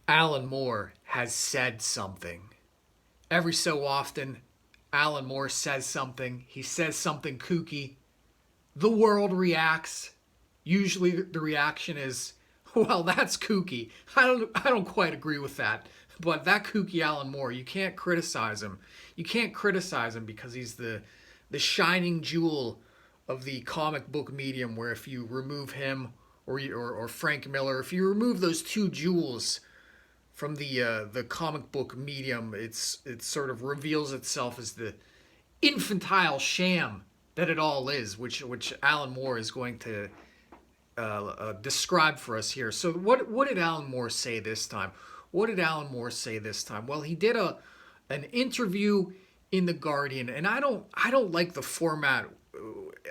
Alan Moore has said something. Every so often, Alan Moore says something. He says something kooky. The world reacts. Usually the reaction is, well, that's kooky. I don't quite agree with that. But that kooky Alan Moore, you can't criticize him. You can't criticize him because he's the shining jewel of the comic book medium, where if you remove him or Frank Miller, if you remove those two jewels from the comic book medium, it sort of reveals itself as the infantile sham that it all is, which Alan Moore is going to describe for us here. So what did Alan Moore say this time? What did Alan Moore say this time? Well, he did an interview in the Guardian, and I don't like the format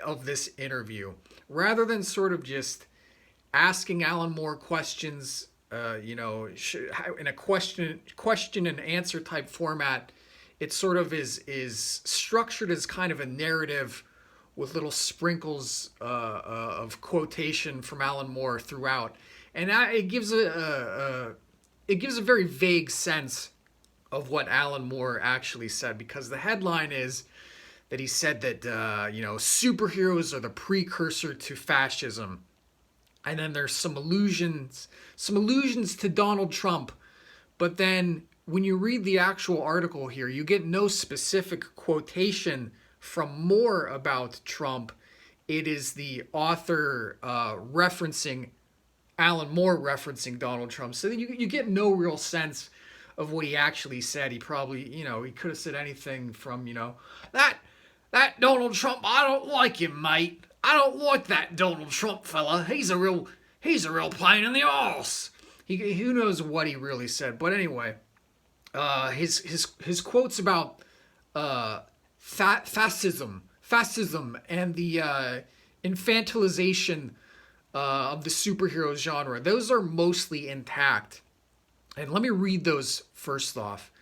of this interview. Rather than sort of just asking Alan Moore questions, in a question and answer type format, it sort of is structured as kind of a narrative with little sprinkles of quotation from Alan Moore throughout, and it gives a very vague sense of what Alan Moore actually said, because the headline is that he said that superheroes are the precursor to fascism, and then there's some allusions to Donald Trump, but then when you read the actual article here, you get no specific quotation from Moore about Trump. It is the author referencing Alan Moore referencing Donald Trump. So you get no real sense of what he actually said. He probably, he could have said anything from, that Donald Trump, I don't like him, mate. I don't like that Donald Trump fella. He's a real pain in the arse. Who knows what he really said. But anyway, his quotes about fascism, and the infantilization of the superhero genre, those are mostly intact. And let me read those first off.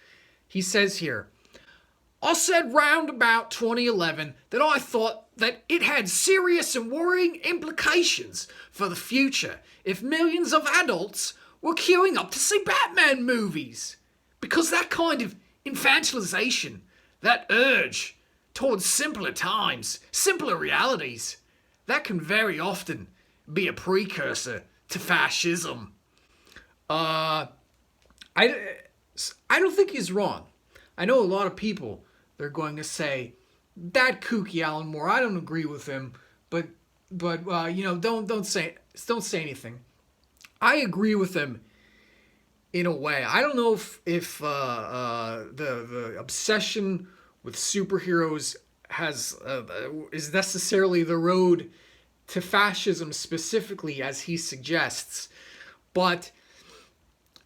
He says here, I said round about 2011 that I thought that it had serious and worrying implications for the future if millions of adults were queuing up to see Batman movies. Because that kind of infantilization, that urge towards simpler times, simpler realities, that can very often be a precursor to fascism. I, I don't think he's wrong. I know a lot of people, they're going to say, that kooky Alan Moore, I don't agree with him, but don't say anything. I agree with him in a way. I don't know if the obsession with superheroes is necessarily the road to fascism specifically, as he suggests, but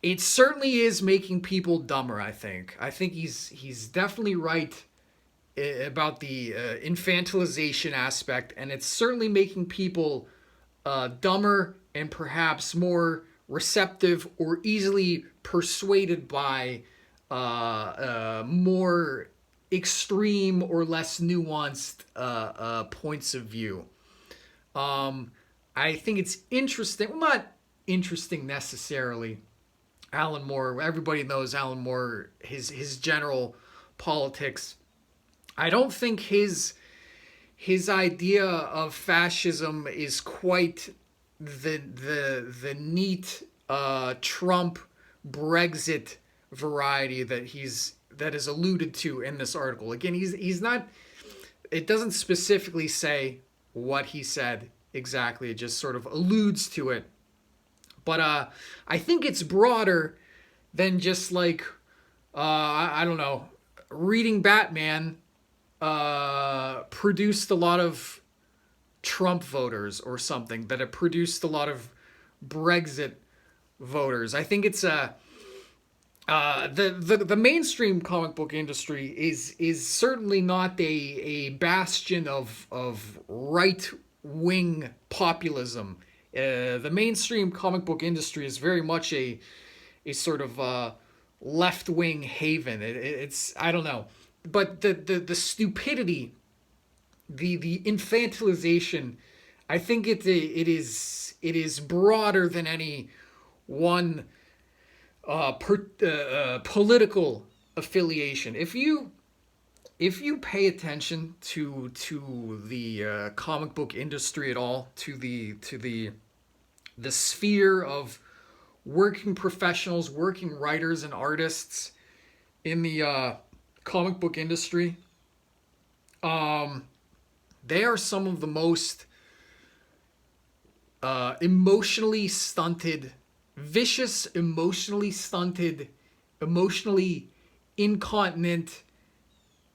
it certainly is making people dumber. I think he's definitely right about the infantilization aspect, and it's certainly making people dumber and perhaps more receptive or easily persuaded by more extreme or less nuanced points of view. I think it's interesting. Well, not interesting necessarily. Alan Moore. Everybody knows Alan Moore. His general politics. I don't think his idea of fascism is quite the neat Trump Brexit variety that is alluded to in this article. Again, he's not. It doesn't specifically say what he said exactly. It just sort of alludes to it. But I think it's broader than just like I don't know, reading Batman produced a lot of Trump voters or something, that it produced a lot of Brexit voters. I think it's the mainstream comic book industry is certainly not a bastion of right wing populism. The mainstream comic book industry is very much a sort of left wing haven. It's I don't know, but the stupidity, the infantilization, I think it is broader than any one political affiliation. If you pay attention to the comic book industry at all, to the sphere of working professionals, working writers and artists in the comic book industry, they are some of the most emotionally stunted, vicious, emotionally stunted, emotionally incontinent,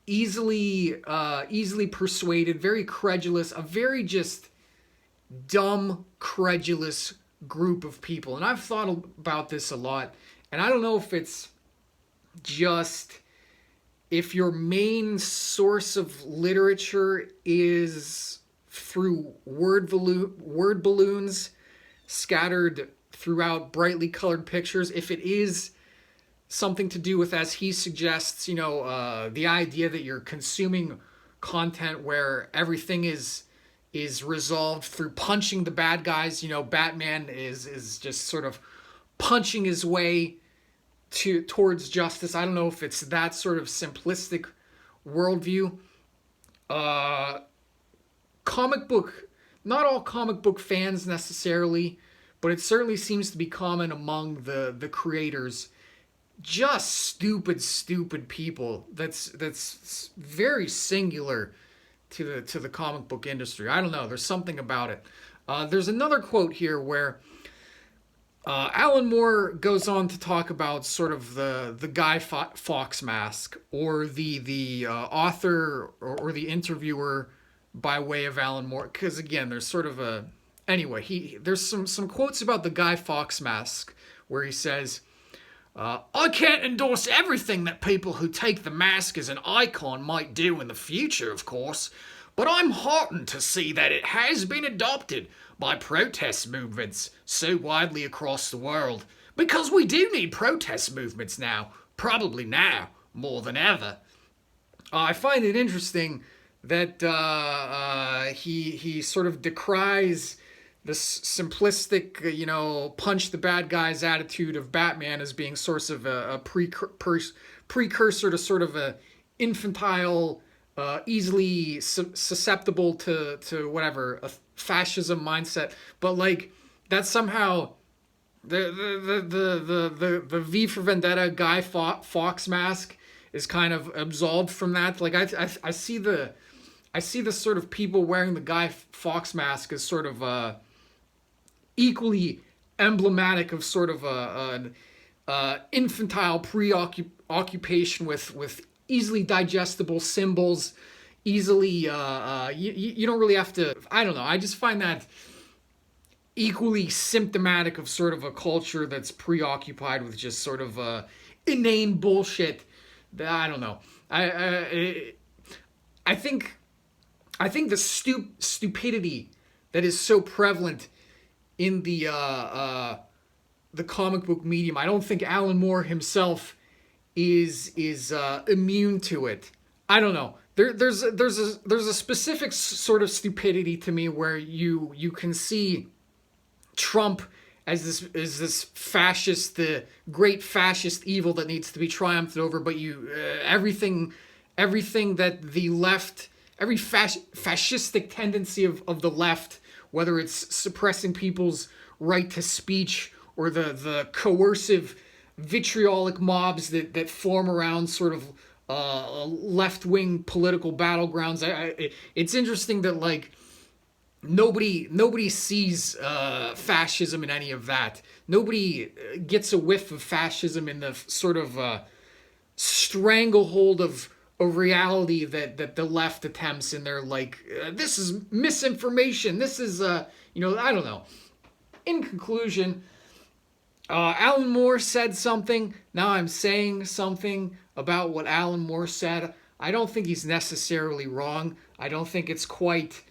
easily persuaded, very credulous, a very just dumb, credulous group of people. And I've thought about this a lot, and I don't know if it's just if your main source of literature is through word balloons scattered throughout brightly colored pictures, if it is something to do with, as he suggests, the idea that you're consuming content where everything is resolved through punching the bad guys. Batman is just sort of punching his way towards justice. I don't know if it's that sort of simplistic worldview. Not all comic book fans necessarily, but it certainly seems to be common among the creators. Just stupid people. That's very singular to the comic book industry. I don't know. There's something about it. There's another quote here where Alan Moore goes on to talk about sort of the Guy Fawkes mask, or the author or the interviewer by way of Alan Moore. Because again, there's sort of a anyway. There's some quotes about the Guy Fawkes mask where he says, I can't endorse everything that people who take the mask as an icon might do in the future, of course, but I'm heartened to see that it has been adopted by protest movements so widely across the world, because we do need protest movements now, probably now more than ever. I find it interesting that he sort of decries this simplistic, punch the bad guys attitude of Batman as being sort of a precursor to sort of a infantile, easily susceptible to whatever, a fascism mindset. But like that's somehow the V for Vendetta Guy Fawkes mask is kind of absolved from that. Like I see the sort of people wearing the Guy Fawkes mask as sort of equally emblematic of sort of an infantile preoccupation with easily digestible symbols, easily you don't really have to. I don't know. I just find that equally symptomatic of sort of a culture that's preoccupied with just sort of inane bullshit. I don't know. I think the stupidity that is so prevalent in the comic book medium, I don't think Alan Moore himself is immune to it. I don't know. There's a specific sort of stupidity to me where you can see Trump as this fascist, the great fascist evil that needs to be triumphed over, but everything that the left, every fascistic tendency of the left, whether it's suppressing people's right to speech or the coercive, vitriolic mobs that form around sort of left-wing political battlegrounds. It's interesting that like nobody sees fascism in any of that. Nobody gets a whiff of fascism in the sort of stranglehold of reality that the left attempts in their like this is misinformation. This is I don't know. In conclusion, Alan Moore said something. Now I'm saying something about what Alan Moore said. I don't think he's necessarily wrong. I don't think it's quite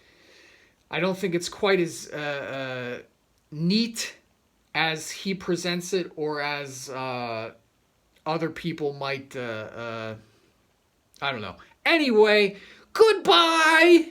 as neat as he presents it, or as other people might. I don't know. Anyway, goodbye!